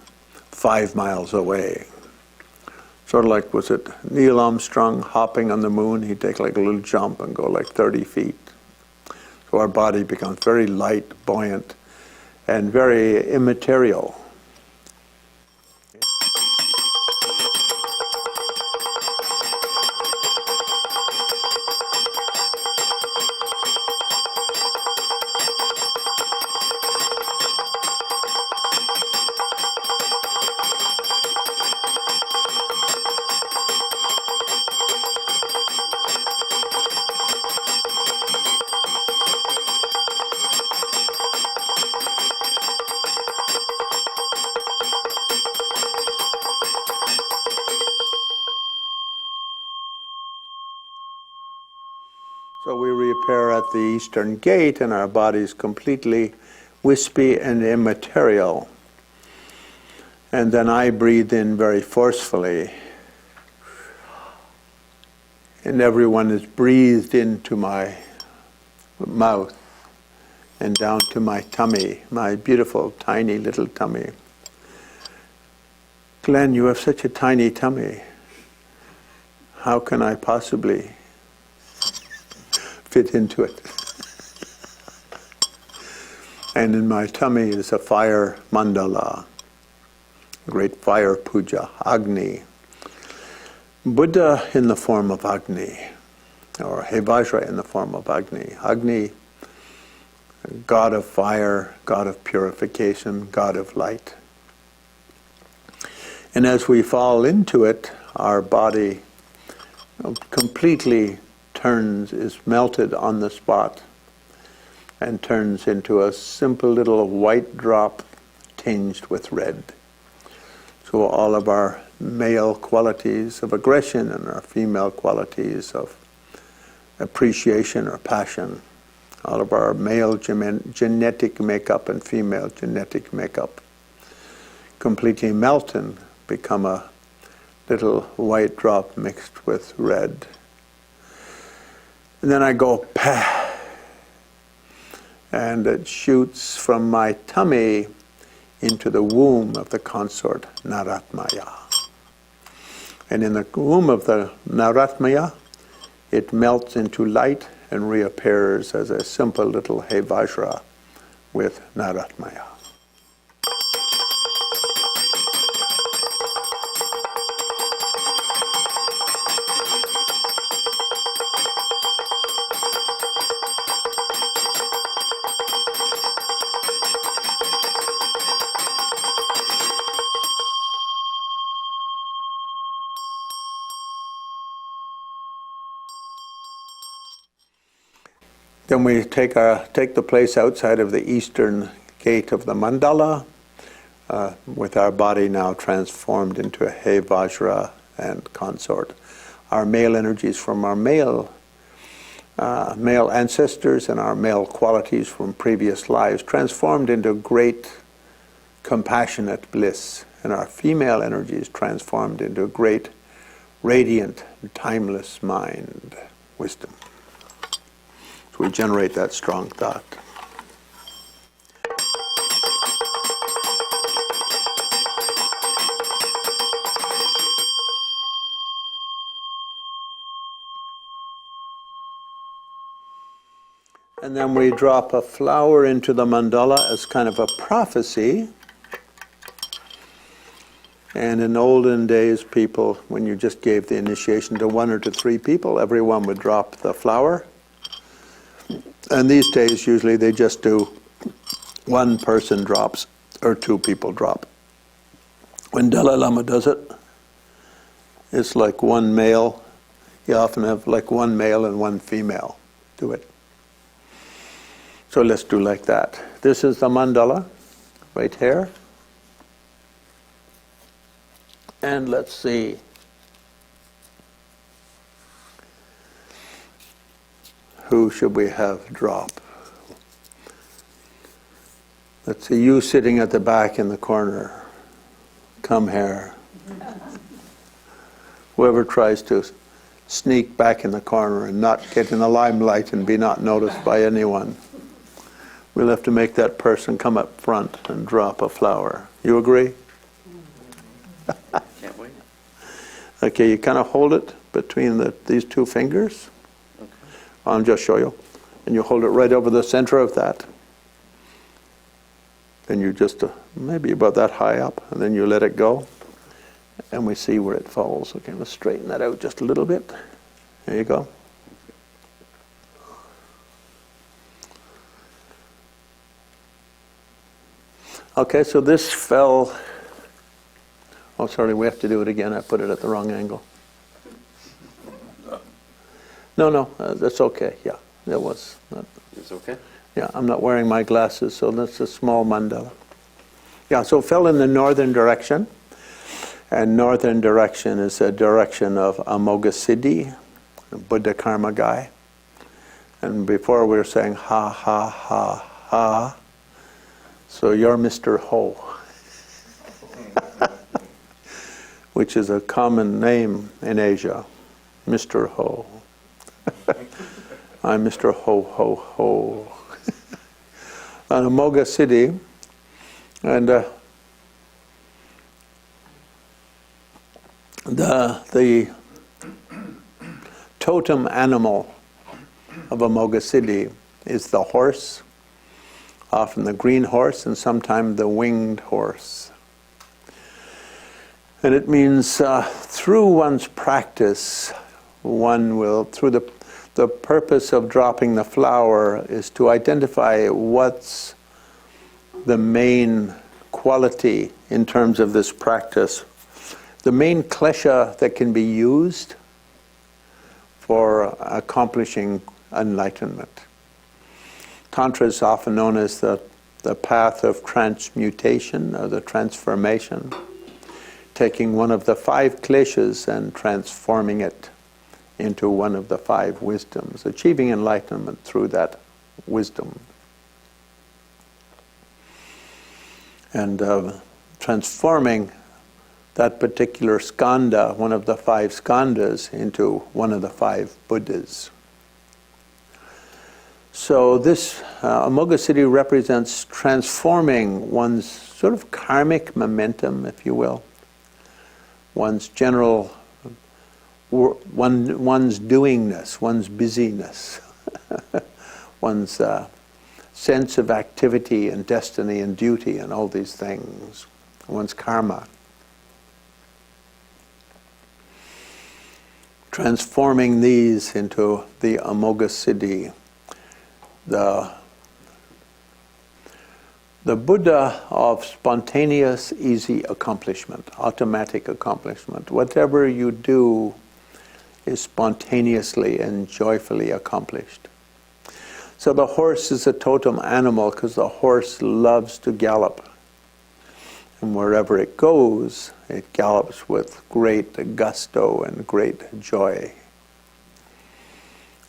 S1: 5 miles away. Sort of like, was it Neil Armstrong hopping on the moon? He'd take like a little jump and go like 30 feet. So our body becomes very light, buoyant, and very immaterial. So we reappear at the eastern gate, and our body is completely wispy and immaterial. And then I breathe in very forcefully, and everyone is breathed into my mouth and down to my tummy, my beautiful, tiny little tummy. Glenn, you have such a tiny tummy. How can I possibly fit into it? And in my tummy is a fire mandala, great fire puja, Agni. Buddha in the form of Agni, or Vajra in the form of Agni. Agni, God of fire, God of purification, God of light. And as we fall into it, our body completely is melted on the spot and turns into a simple little white drop tinged with red. So all of our male qualities of aggression and our female qualities of appreciation or passion, all of our male genetic makeup and female genetic makeup completely melt and become a little white drop mixed with red. And then I go pah, and it shoots from my tummy into the womb of the consort Naratmaya. And in the womb of the Naratmaya, it melts into light and reappears as a simple little Vajra with Naratmaya. Then we take the place outside of the eastern gate of the mandala, with our body now transformed into a Vajra and consort. Our male energies from our male ancestors and our male qualities from previous lives transformed into great compassionate bliss, and our female energies transformed into great radiant, timeless mind, wisdom. So we generate that strong thought. And then we drop a flower into the mandala as kind of a prophecy. And in olden days, people, when you just gave the initiation to 1 or to 3 people, everyone would drop the flower. And these days, usually they just do 1 person drops or 2 people drop. When Dalai Lama does it, it's like 1 male. You often have like 1 male and 1 female do it. So let's do like that. This is the mandala right here. And let's see. Who should we have drop? Let's see, you sitting at the back in the corner. Come here. Whoever tries to sneak back in the corner and not get in the limelight and be not noticed by anyone, we'll have to make that person come up front and drop a flower. You agree?
S2: Can't wait.
S1: Okay, you kind of hold it between these 2 fingers. I'll just show you. And you hold it right over the center of that. Then you just, maybe about that high up, and then you let it go. And we see where it falls. Okay, let's straighten that out just a little bit. There you go. Okay, so this fell. Oh, sorry, we have to do it again. I put it at the wrong angle. No, that's okay. Yeah, that was.
S2: It's okay?
S1: Yeah, I'm not wearing my glasses, so that's a small mandala. Yeah, so it fell in the northern direction. And northern direction is a direction of Amoghasiddhi, a Buddha karma guy. And before we were saying ha, ha, ha, ha. So you're Mr. Ho, which is a common name in Asia, Mr. Ho. I'm Mr. Ho, ho, ho. And Amoghasiddhi, and the totem animal of Amoghasiddhi is the horse, often the green horse and sometimes the winged horse. And it means through one's practice, one will, through the purpose of dropping the flower is to identify what's the main quality in terms of this practice. The main klesha that can be used for accomplishing enlightenment. Tantra is often known as the path of transmutation, or the transformation, taking one of the 5 kleshas and transforming it into one of the 5 wisdoms, achieving enlightenment through that wisdom. And transforming that particular skanda, one of the 5 skandhas, into one of the 5 Buddhas. So this Amoghasiddhi represents transforming one's sort of karmic momentum, if you will, one's general, one's doingness, one's busyness, one's sense of activity and destiny and duty and all these things, one's karma. Transforming these into the Amoghasiddhi. The Buddha of spontaneous, easy accomplishment, automatic accomplishment. Whatever you do is spontaneously and joyfully accomplished. So the horse is a totem animal because the horse loves to gallop. And wherever it goes, it gallops with great gusto and great joy.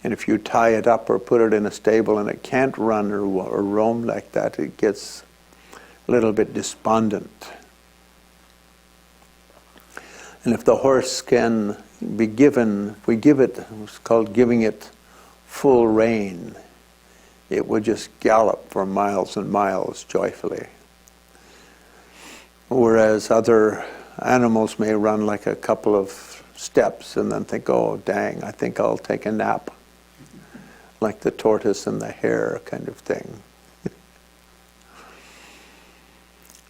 S1: And if you tie it up or put it in a stable and it can't run or roam like that, it gets a little bit despondent. And if the horse can be given, if we give it, it's called giving it full rein, it would just gallop for miles and miles joyfully. Whereas other animals may run like a couple of steps and then think, oh dang, I think I'll take a nap. Like the tortoise and the hare kind of thing.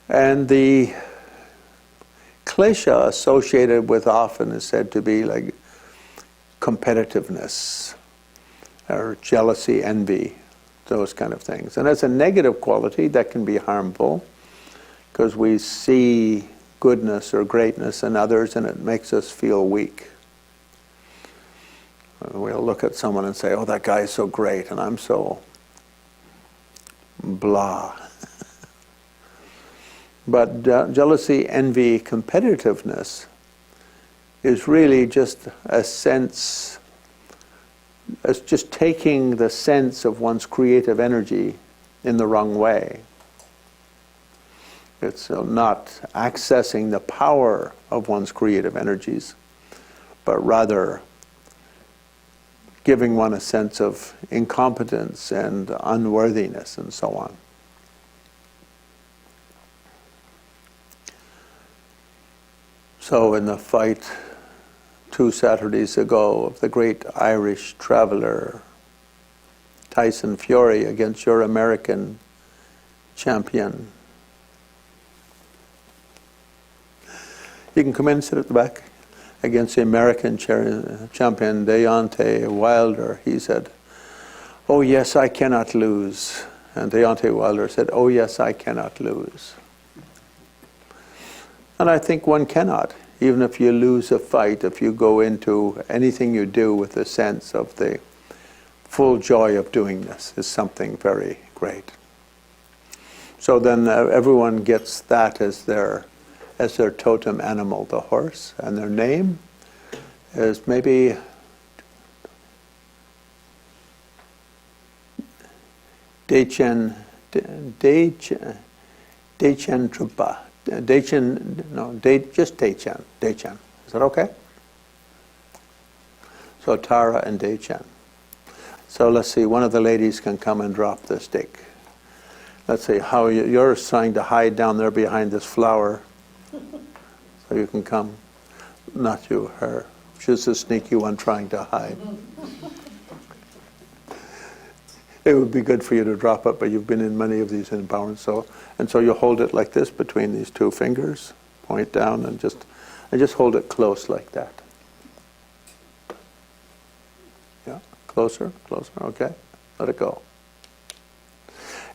S1: And the klesha associated with often is said to be like competitiveness or jealousy, envy, those kind of things. And as a negative quality, that can be harmful because we see goodness or greatness in others and it makes us feel weak. We'll look at someone and say, oh, that guy is so great, and I'm so blah. But jealousy, envy, competitiveness is really just a sense, it's just taking the sense of one's creative energy in the wrong way. It's not accessing the power of one's creative energies, but rather giving one a sense of incompetence and unworthiness and so on. So in the fight 2 Saturdays ago of the great Irish traveler Tyson Fury against your American champion, you can come in and sit at the back. Against the American champion Deontay Wilder, he said, oh yes, I cannot lose. And Deontay Wilder said, oh yes, I cannot lose. And I think one cannot. Even if you lose a fight, if you go into anything you do with a sense of the full joy of doing this, is something very great. So then everyone gets that as their totem animal, the horse, and their name is maybe Dechen Trupa. Just Dechen. Is that okay? So Tara and Dechen. So let's see, one of the ladies can come and drop the stick. Let's see, how you're trying to hide down there behind this flower. So you can come. Not you, her. She's a sneaky one trying to hide. It would be good for you to drop it, but you've been in many of these empowerments. So you hold it like this between these 2 fingers, point down, and just hold it close like that. Yeah, closer, okay. Let it go.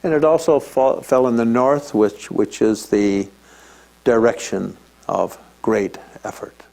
S1: And it also fell in the north, which is the direction of great effort.